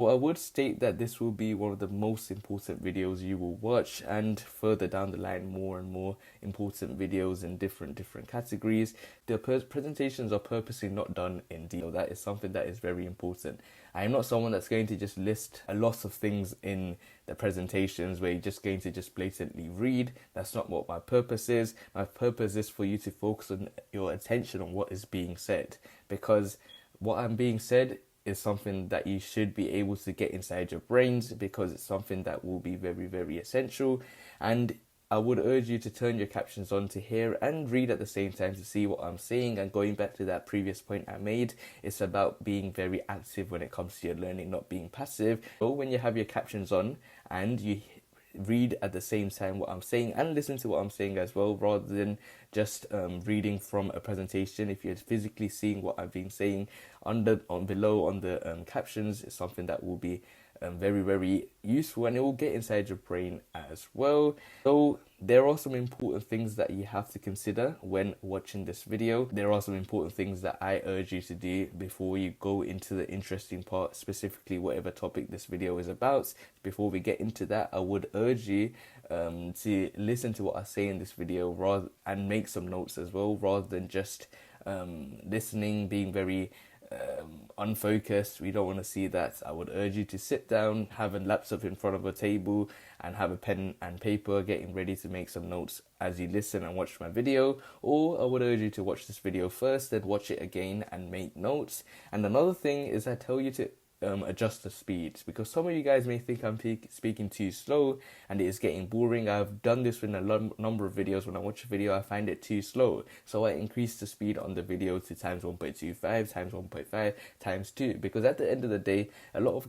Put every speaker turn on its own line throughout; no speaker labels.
Well, I would state that this will be one of the most important videos you will watch, and further down the line more and more important videos in different categories. The presentations are purposely not done in detail. That is something that is very important. I am not someone that's going to just list a lot of things in the presentations where you're just going to just blatantly read. That's not what my purpose is. My purpose is for you to focus on your attention on what is being said, because what I'm being said is something that you should be able to get inside your brains, because it's something that will be very essential. And I would urge you to turn your captions on to hear and read at the same time to see what I'm saying. And going back to that previous point I made, it's about being very active when it comes to your learning, not being passive. So when you have your captions on and you read at the same time what I'm saying and listen to what I'm saying as well, rather than just reading from a presentation. If you're physically seeing what I've been saying on below on the captions, it's something that will be very useful, and it will get inside your brain as well. So there are some important things that you have to consider when watching this video. There are some important things that I urge you to do before you go into the interesting part, specifically whatever topic this video is about. Before we get into that, I would urge you to listen to what I say in this video and make some notes as well, rather than just listening, being very unfocused. We don't want to see that. I would urge you to sit down, have a laptop in front of a table, and have a pen and paper, getting ready to make some notes as you listen and watch my video. Or I would urge you to watch this video first, then watch it again and make notes. And another thing is I tell you to adjust the speed, because some of you guys may think I'm speaking too slow and it is getting boring. I've done this in a number of videos. When I watch a video, I find it too slow, so I increase the speed on the video to times 1.25, times 1.5, times 2, because at the end of the day, a lot of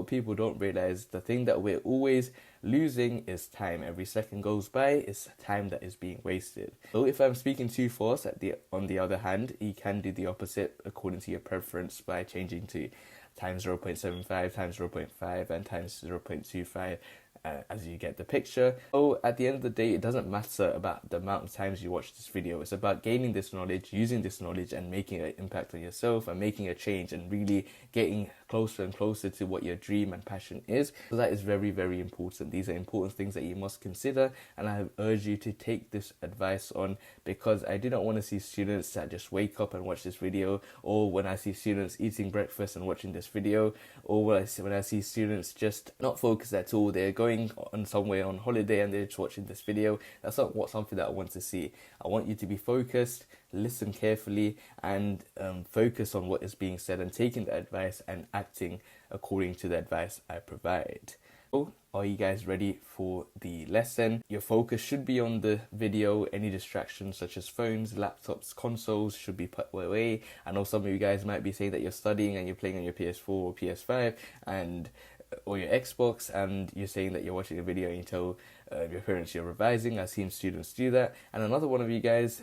people don't realize the thing that we're always losing is time. Every second goes by is time that is being wasted. So if I'm speaking too fast, on the other hand, you can do the opposite according to your preference by changing to times 0.75, times 0.5, and times 0.25. As you get the picture. So at the end of the day, it doesn't matter about the amount of times you watch this video. It's about gaining this knowledge, using this knowledge, and making an impact on yourself and making a change and really getting closer and closer to what your dream and passion is. So that is very important. These are important things that you must consider, and I urge you to take this advice on, because I do not want to see students that just wake up and watch this video, or when I see students eating breakfast and watching this video, or when I see students just not focused at all. They're going on somewhere on holiday and they're just watching this video. That's not something that I want to see. I want you to be focused, listen carefully, and focus on what is being said, and taking the advice and acting according to the advice I provide. So, are you guys ready for the lesson? Your focus should be on the video. Any distractions such as phones, laptops, consoles should be put away. I know some of you guys might be saying that you're studying and you're playing on your PS4 or PS5 or your Xbox, and you're saying that you're watching a video and you tell your parents you're revising. I've seen students do that. And another one of you guys,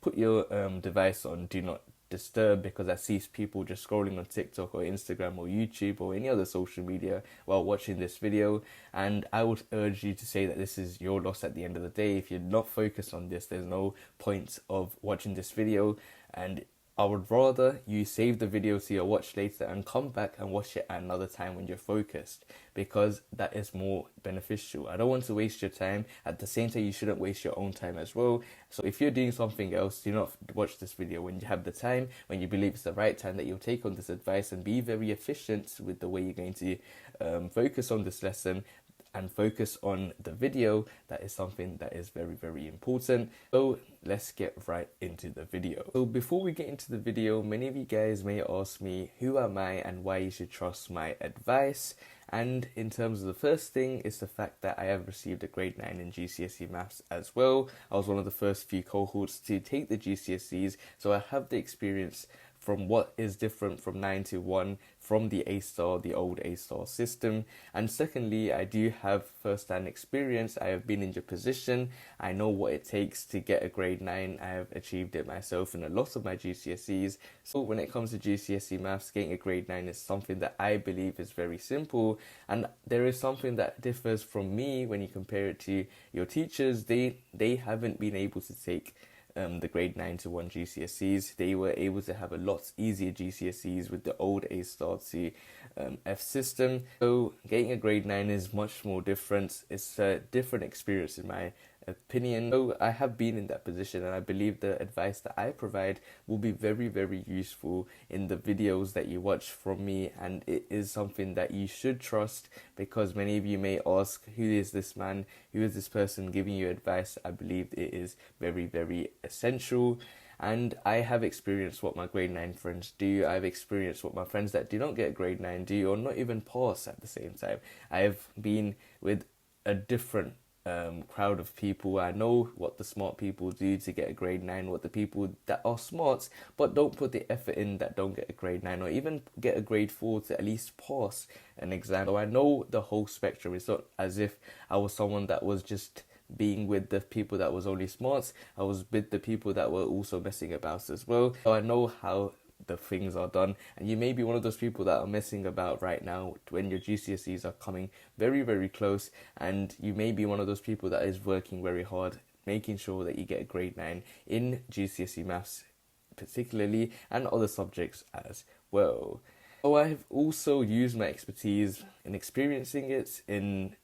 put your device on Do Not Disturb, because I see people just scrolling on TikTok or Instagram or YouTube or any other social media while watching this video. And I would urge you to say that this is your loss at the end of the day. If you're not focused on this, there's no point of watching this video, and I would rather you save the video to your watch later and come back and watch it at another time when you're focused, because that is more beneficial. I don't want to waste your time. At the same time, you shouldn't waste your own time as well. So if you're doing something else, do not watch this video when you have the time, when you believe it's the right time, that you'll take on this advice and be very efficient with the way you're going to focus on this lesson and focus on the video. That is something that is very important. So let's get right into the video. So before we get into the video, many of you guys may ask me, who am I and why you should trust my advice? And in terms of the first thing is the fact that I have received a grade 9 in GCSE maths as well. I was one of the first few cohorts to take the GCSEs, so I have the experience from what is different from 9 to 1 from the A-star, the old A-star system. And secondly, I do have first-hand experience. I have been in your position. I know what it takes to get a grade 9. I have achieved it myself in a lot of my GCSEs. So when it comes to GCSE maths, getting a grade 9 is something that I believe is very simple. And there is something that differs from me when you compare it to your teachers. They haven't been able to take the grade 9 to 1 GCSEs. They were able to have a lot easier GCSEs with the old A star to F system. So getting a grade 9 is much more different. It's a different experience in my opinion. So I have been in that position, and I believe the advice that I provide will be very, very useful in the videos that you watch from me, and it is something that you should trust, because many of you may ask, who is this man, who is this person giving you advice? I believe it is very, very essential. And I have experienced what my grade 9 friends do. I've experienced what my friends that do not get a grade 9 do, or not even pass at the same time. I have been with a different crowd of people. I know what the smart people do to get a grade 9, what the people that are smart but don't put the effort in that don't get a grade 9, or even get a grade 4 to at least pass an exam. So I know the whole spectrum. It's not as if I was someone that was just being with the people that was only smart. I was with the people that were also messing about as well. So I know how the things are done, and you may be one of those people that are messing about right now when your GCSEs are coming very, very close, and you may be one of those people that is working very hard, making sure that you get a grade 9 in GCSE maths particularly, and other subjects as well. So I've also used my expertise in experiencing it, in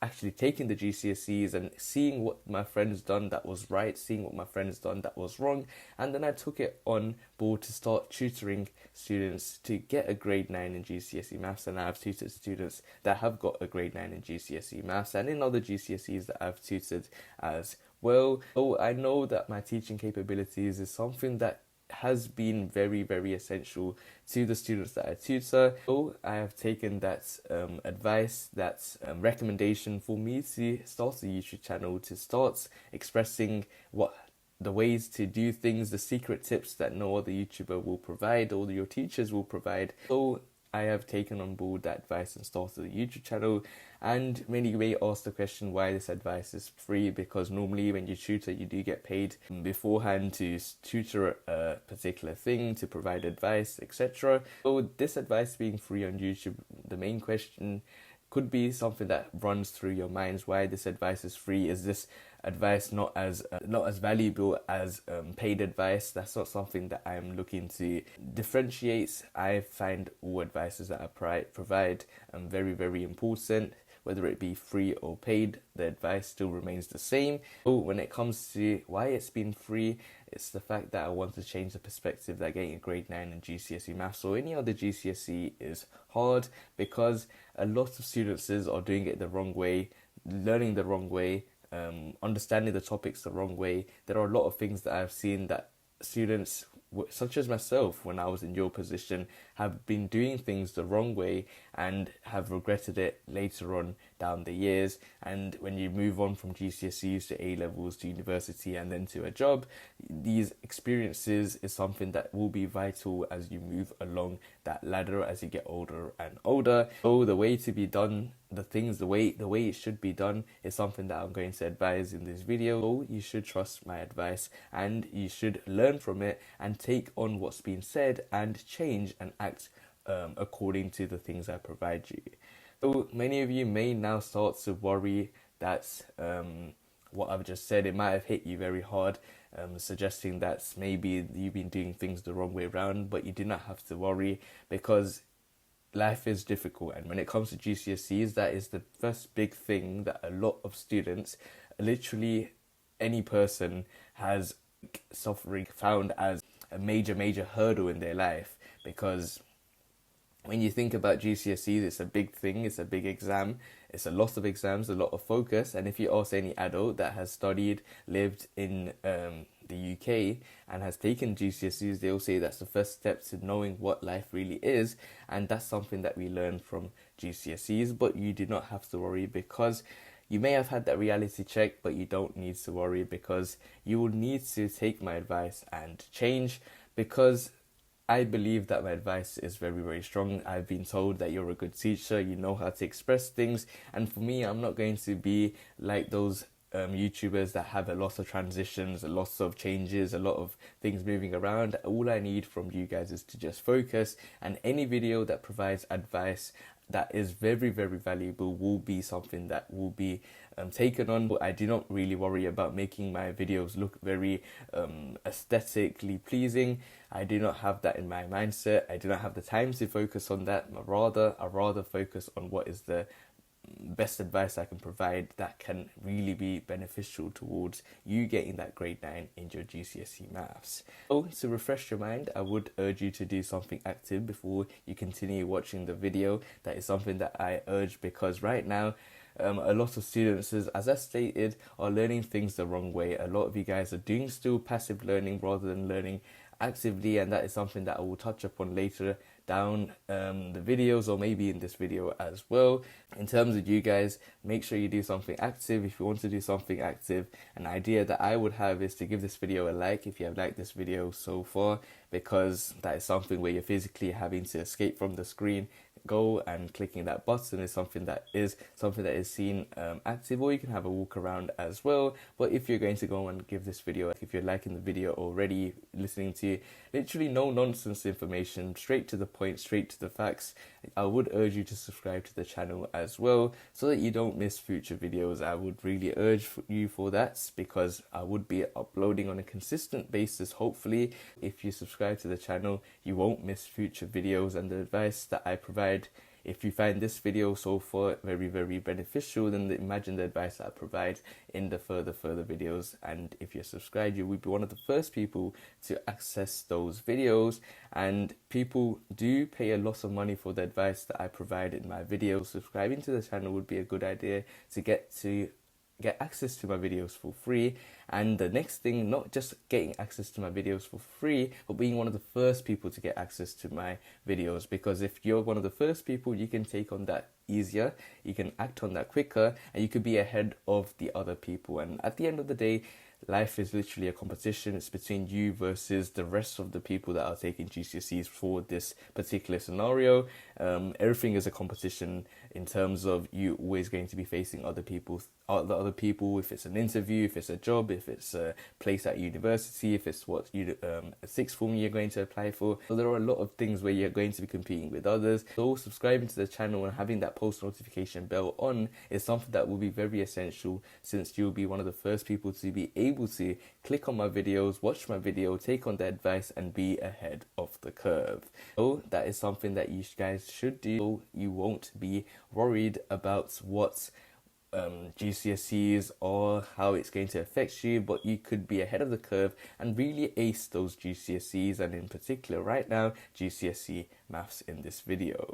actually taking the GCSEs and seeing what my friends done that was right, seeing what my friends done that was wrong, and then I took it on board to start tutoring students to get a grade 9 in GCSE maths, and I've tutored students that have got a grade 9 in GCSE maths, and in other GCSEs that I've tutored as well. So I know that my teaching capabilities is something that has been very, very essential to the students that I tutor. So I have taken that advice, that recommendation for me to start a YouTube channel, to start expressing what the ways to do things, the secret tips that no other YouTuber will provide, or your teachers will provide. So I have taken on board that advice and started a YouTube channel. And many may ask the question why this advice is free, because normally when you tutor, you do get paid beforehand to tutor a particular thing, to provide advice, etc. So this advice being free on YouTube, the main question could be something that runs through your minds: why this advice is free? Is this advice not as valuable as paid advice? That's not something that I'm looking to differentiate. I find all advices that I provide very, very important. Whether it be free or paid, the advice still remains the same. So when it comes to why it's been free, it's the fact that I want to change the perspective that getting a grade 9 in GCSE maths or any other GCSE is hard, because a lot of students are doing it the wrong way, learning the wrong way, understanding the topics the wrong way. There are a lot of things that I've seen that students, such as myself when I was in your position, have been doing things the wrong way and have regretted it later on down the years. And when you move on from GCSEs to A-levels to university and then to a job, these experiences is something that will be vital as you move along that ladder as you get older and older. So the way to be done, the way it should be done is something that I'm going to advise in this video. So you should trust my advice, and you should learn from it and take on what's been said and change and act according to the things I provide you. So many of you may now start to worry that what I've just said, it might have hit you very hard, suggesting that maybe you've been doing things the wrong way around, but you do not have to worry, because life is difficult, and when it comes to GCSEs, that is the first big thing that a lot of students, literally any person, has found as a major hurdle in their life. Because when you think about GCSEs, it's a big thing, it's a big exam, it's a lot of exams, a lot of focus. And if you ask any adult that has studied, lived in the UK and has taken GCSEs, they'll say that's the first step to knowing what life really is. And that's something that we learn from GCSEs. But you do not have to worry, because you may have had that reality check, but you don't need to worry, because you will need to take my advice and change. Because I believe that my advice is very, very strong. I've been told that you're a good teacher, you know how to express things. And for me, I'm not going to be like those YouTubers that have a lot of transitions, a lot of changes, a lot of things moving around. All I need from you guys is to just focus, and any video that provides advice that is very, very valuable will be something that will be taken on. I do not really worry about making my videos look very aesthetically pleasing. I do not have that in my mindset. I do not have the time to focus on that. I rather focus on what is the best advice I can provide that can really be beneficial towards you getting that grade 9 in your GCSE maths. So to refresh your mind, I would urge you to do something active before you continue watching the video. That is something that I urge, because right now a lot of students, as I stated, are learning things the wrong way. A lot of you guys are doing still passive learning rather than learning actively, and that is something that I will touch upon later down the videos, or maybe in this video as well. In terms of you guys, make sure you do something active. If you want to do something active, an idea that I would have is to give this video a like if you have liked this video so far, because that is something where you're physically having to escape from the screen. Go and clicking that button is something that is seen active, or you can have a walk around as well. But if you're going to go and give this video, if you're liking the video already, listening to literally no nonsense information, straight to the point, straight to the facts, I would urge you to subscribe to the channel as well, so that you don't miss future videos. I would really urge you for that, because I would be uploading on a consistent basis. Hopefully, if you subscribe to the channel, you won't miss future videos and the advice that I provide. If you find this video so far very, very beneficial, then imagine the advice that I provide in the further videos. And if you're subscribed, you will be one of the first people to access those videos. And people do pay a lot of money for the advice that I provide in my videos. Subscribing to the channel would be a good idea to get access to my videos for free. And the next thing, not just getting access to my videos for free, but being one of the first people to get access to my videos. Because if you're one of the first people, you can take on that easier, you can act on that quicker, and you could be ahead of the other people. And at the end of the day, life is literally a competition. It's between you versus the rest of the people that are taking GCSEs for this particular scenario. Everything is a competition in terms of you always going to be facing other people. If it's an interview, if it's a job, if it's a place at university, if it's a sixth form you're going to apply for. So there are a lot of things where you're going to be competing with others. So subscribing to the channel and having that post notification bell on is something that will be very essential, since you'll be one of the first people to be able to click on my videos, watch my video, take on the advice, and be ahead of the curve. So that is something that you guys should do, so you won't be worried about what GCSEs or how it's going to affect you, but you could be ahead of the curve and really ace those GCSEs, and in particular right now GCSE maths in this video.